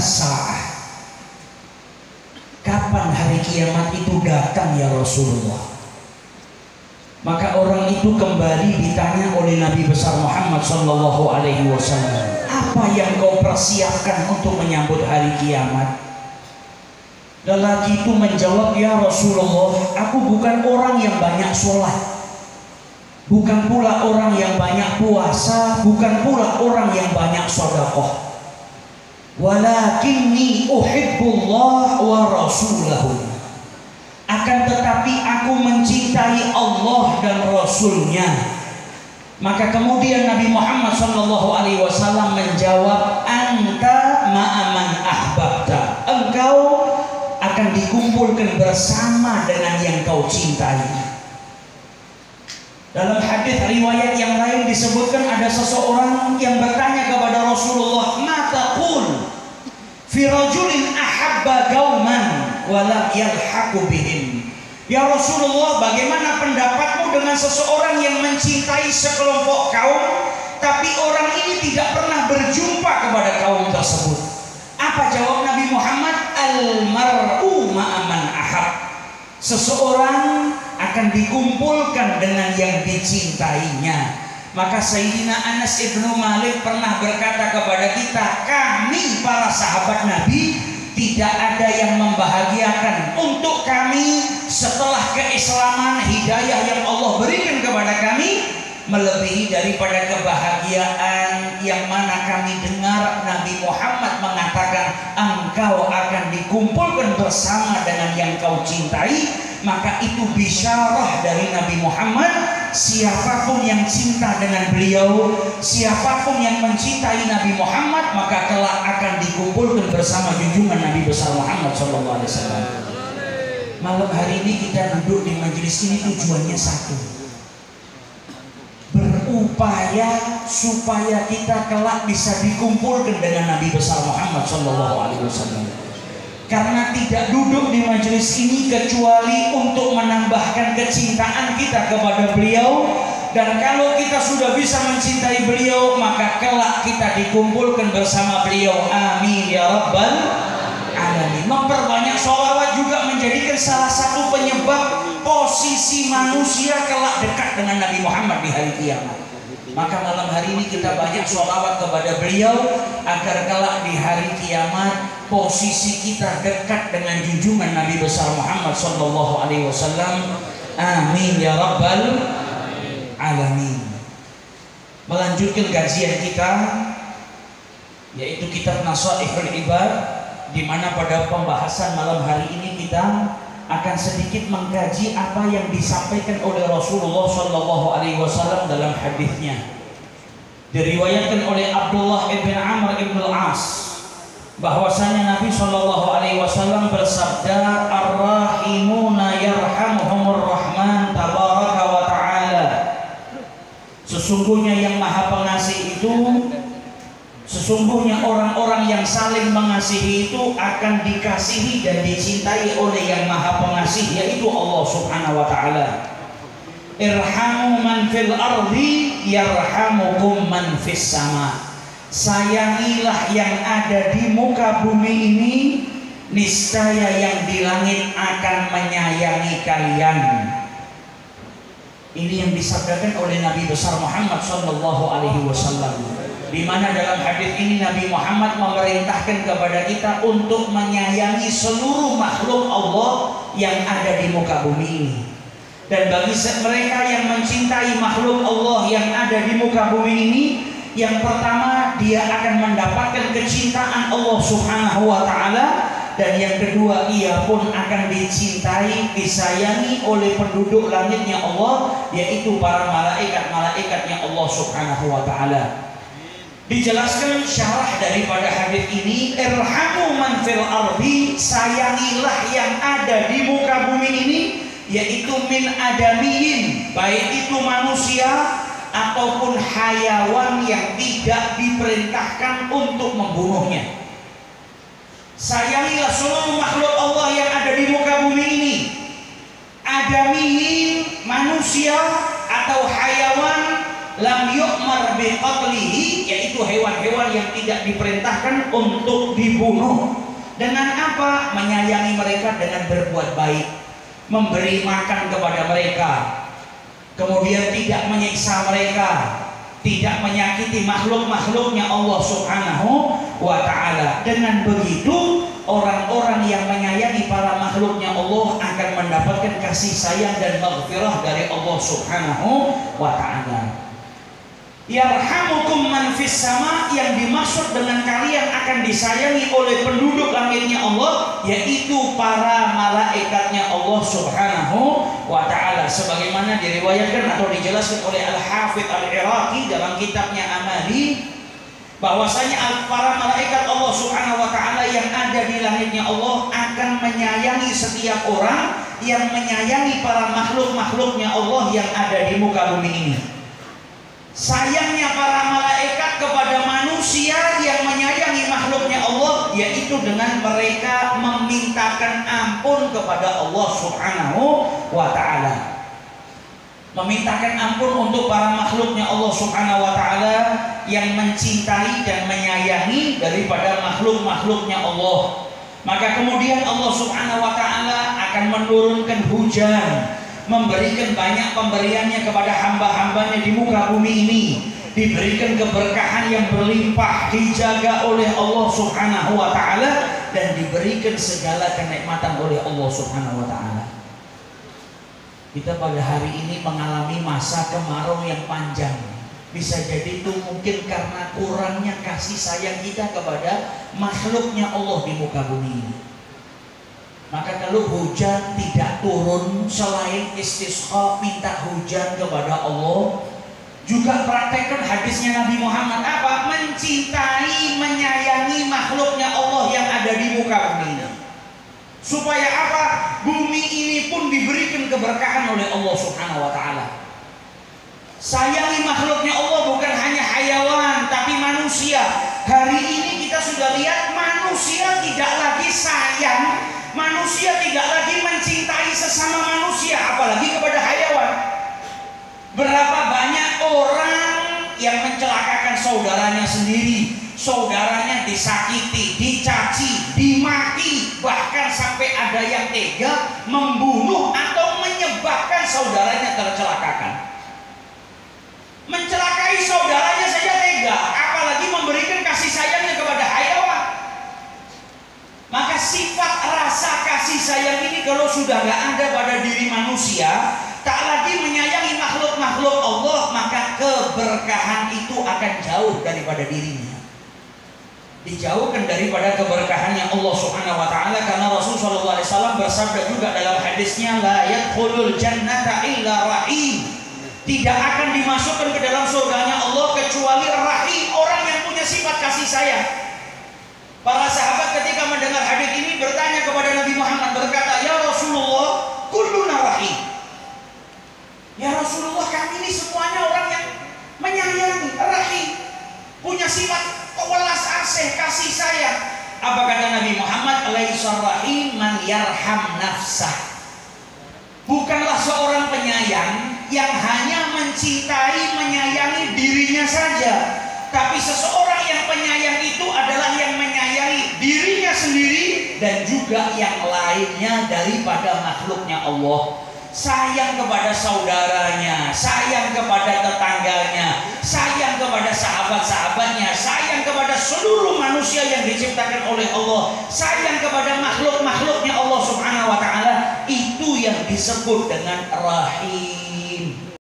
sa'ah? Kapan hari kiamat itu datang ya Rasulullah? Maka orang itu kembali ditanya oleh Nabi besar Muhammad sallallahu alaihi wasallam, apa yang kau persiapkan untuk menyambut hari kiamat? Lelaki itu menjawab, ya Rasulullah, aku bukan orang yang banyak sholat, bukan pula orang yang banyak puasa, bukan pula orang yang banyak sedekah. Walakinni uhibbullah wa rasulahu. Akan tetapi aku mencintai Allah dan Rasulnya. Maka kemudian Nabi Muhammad SAW menjawab, anta ma'aman ahbabta. Engkau akan dikumpulkan bersama dengan yang kau cintai. Dalam hadis riwayat yang lain disebutkan ada seseorang yang bertanya kepada Rasulullah, ma taqul fi rajulin ahabba qauman wa lam yalhaqu bihim. Ya Rasulullah, bagaimana pendapatmu dengan seseorang yang mencintai sekelompok kaum tapi orang ini tidak pernah berjumpa kepada kaum tersebut? Apa jawab Nabi Muhammad? Al-mar'u ma'aman ahab. Seseorang akan dikumpulkan dengan yang dicintainya. Maka Sayyidina Anas ibnu Malik pernah berkata kepada kita, kami para sahabat Nabi tidak ada yang membahagiakan untuk kami setelah keislaman, hidayah yang Allah berikan kepada kami, melebihi daripada kebahagiaan yang mana kami dengar Nabi Muhammad mengatakan, engkau akan dikumpulkan bersama dengan yang kau cintai. Maka itu bisyarah dari Nabi Muhammad, siapapun yang cinta dengan beliau, siapapun yang mencintai Nabi Muhammad, maka kelak akan dikumpulkan bersama junjungan Nabi besar Muhammad SAW. Malam hari ini kita duduk di majelis ini tujuannya satu, berupaya supaya kita kelak bisa dikumpulkan dengan Nabi besar Muhammad SAW. Karena tidak duduk di majelis ini kecuali untuk menambahkan kecintaan kita kepada beliau. Dan kalau kita sudah bisa mencintai beliau, maka kelak kita dikumpulkan bersama beliau. Amin ya rabbal alamin. Memperbanyak sholawat juga menjadikan salah satu penyebab posisi manusia kelak dekat dengan Nabi Muhammad di hari kiamat. Maka malam hari ini kita banyak sholawat kepada beliau agar kelak di hari kiamat posisi kita dekat dengan junjungan Nabi besar Muhammad sallallahu alaihi wasallam. Amin ya rabbal alamin. Melanjutkan kajian kita, yaitu kitab Nasaihul Ibad, di mana pada pembahasan malam hari ini kita akan sedikit mengkaji apa yang disampaikan oleh Rasulullah sallallahu alaihi wasallam dalam hadisnya. Diriwayatkan oleh Abdullah ibn Amr ibn al-As bahwasanya Nabi sallallahu alaihi wasallam bersabda, ar-rahimuna yarhamuhumur rahman tabaraka wa ta'ala. Sesungguhnya yang maha pengasih itu, sesungguhnya orang-orang yang saling mengasihi itu akan dikasihi dan dicintai oleh yang maha pengasih, yaitu Allah subhanahu wa ta'ala. Irhamu man fil ardi yarhamukum man fis sama. Sayangilah yang ada di muka bumi ini, niscaya yang di langit akan menyayangi kalian. Ini yang disabdakan oleh Nabi besar Muhammad sallallahu alaihi wasallam, di mana dalam hadis ini Nabi Muhammad memerintahkan kepada kita untuk menyayangi seluruh makhluk Allah yang ada di muka bumi ini. Dan bagi mereka yang mencintai makhluk Allah yang ada di muka bumi ini, yang pertama dia akan mendapatkan kecintaan Allah subhanahu wa ta'ala, dan yang kedua ia pun akan dicintai, disayangi oleh penduduk langitnya Allah, yaitu para malaikat-malaikatnya Allah subhanahu wa ta'ala. Dijelaskan syarah daripada hadis ini, irhamu man fil ardi, sayangilah yang ada di muka bumi ini, yaitu min adamiyin, baik itu manusia ataupun hayawan yang tidak diperintahkan untuk membunuhnya. Sayangilah seluruh makhluk Allah yang ada di muka bumi ini, adamiyin, manusia atau hayawan, lam yu'mar biqatlihi, yaitu hewan-hewan yang tidak diperintahkan untuk dibunuh. Dengan apa? Menyayangi mereka dengan berbuat baik, memberi makan kepada mereka, kemudian tidak menyiksa mereka, tidak menyakiti makhluk-makhluknya Allah Subhanahu wa ta'ala. Dengan begitu orang-orang yang menyayangi para makhluknya Allah akan mendapatkan kasih sayang dan maghfirah dari Allah Subhanahu wa ta'ala. Yarhamukum man fis sama, yang dimaksud dengan kalian akan disayangi oleh penduduk langitnya Allah, yaitu para malaikatnya Allah Subhanahu wa ta'ala, sebagaimana diriwayatkan atau dijelaskan oleh Al-Hafidh Al-Iraqi dalam kitabnya Amali, bahwasanya para malaikat Allah Subhanahu wa ta'ala yang ada di langitnya Allah akan menyayangi setiap orang yang menyayangi para makhluk-makhluknya Allah yang ada di muka bumi ini. Sayangnya para malaikat kepada manusia yang menyayangi makhluknya Allah, yaitu dengan mereka memintakan ampun kepada Allah Subhanahu wa ta'ala. Memintakan ampun untuk para makhluknya Allah Subhanahu wa ta'ala yang mencintai dan menyayangi daripada makhluk-makhluknya Allah. Maka kemudian Allah Subhanahu wa ta'ala akan menurunkan hujan, memberikan banyak pemberiannya kepada hamba-hambanya di muka bumi ini, diberikan keberkahan yang berlimpah, dijaga oleh Allah Subhanahu wa ta'ala, dan diberikan segala kenikmatan oleh Allah Subhanahu wa ta'ala. Kita pada hari ini mengalami masa kemarau yang panjang. Bisa jadi itu mungkin karena kurangnya kasih sayang kita kepada makhluknya Allah di muka bumi ini. Maka kalau hujan tidak turun, selain istisqa, minta hujan kepada Allah, juga praktekkan hadisnya Nabi Muhammad apa? Mencintai, menyayangi makhluknya Allah yang ada di muka bumi ini. Supaya apa? Bumi ini pun diberikan keberkahan oleh Allah Subhanahu wa ta'ala. Sayangi makhluknya Allah bukan hanya hayawan, tapi manusia. Hari ini kita sudah lihat manusia tidak lagi sayang, manusia tidak lagi mencintai sesama manusia, apalagi kepada hayawan. Berapa banyak orang yang mencelakakan saudaranya sendiri, saudaranya disakiti, dicaci, dimaki, bahkan sampai ada yang tega membunuh atau menyebabkan saudaranya tercelakakan. Mencelakai saudaranya saja tega, apalagi memberikan kasih sayangnya kepada hayawan. Maka sifat rasa kasih sayang ini kalau sudah gak ada pada diri manusia, tak lagi menyayangi makhluk-makhluk Allah, maka keberkahan itu akan jauh daripada dirinya, dijauhkan daripada keberkahannya Allah Subhanahu wa ta'ala. Karena Rasul SAW bersabda juga dalam hadisnya, la yadkhulul jannata illa rahim, tidak akan dimasukkan ke dalam surganya Allah kecuali rahim, orang yang punya sifat kasih sayang. Para sahabat ketika mendengar hadis ini bertanya kepada Nabi Muhammad, berkata, ya Rasulullah, kulluna rahim. Ya Rasulullah, kami ini semuanya orang yang menyayangi, rahim, punya sifat welas asih, kasih sayang. Apa kata Nabi Muhammad? Laisa rahim man yarham nafsah. Bukanlah seorang penyayang yang hanya mencintai, menyayangi dirinya saja, tapi seseorang yang penyayang itu adalah yang menyayangi dirinya sendiri dan juga yang lainnya daripada makhluknya Allah. Sayang kepada saudaranya, sayang kepada tetangganya, sayang kepada sahabat-sahabatnya, sayang kepada seluruh manusia yang diciptakan oleh Allah, sayang kepada makhluk-makhluknya Allah Subhanahu wa ta'ala. Itu yang disebut dengan rahim.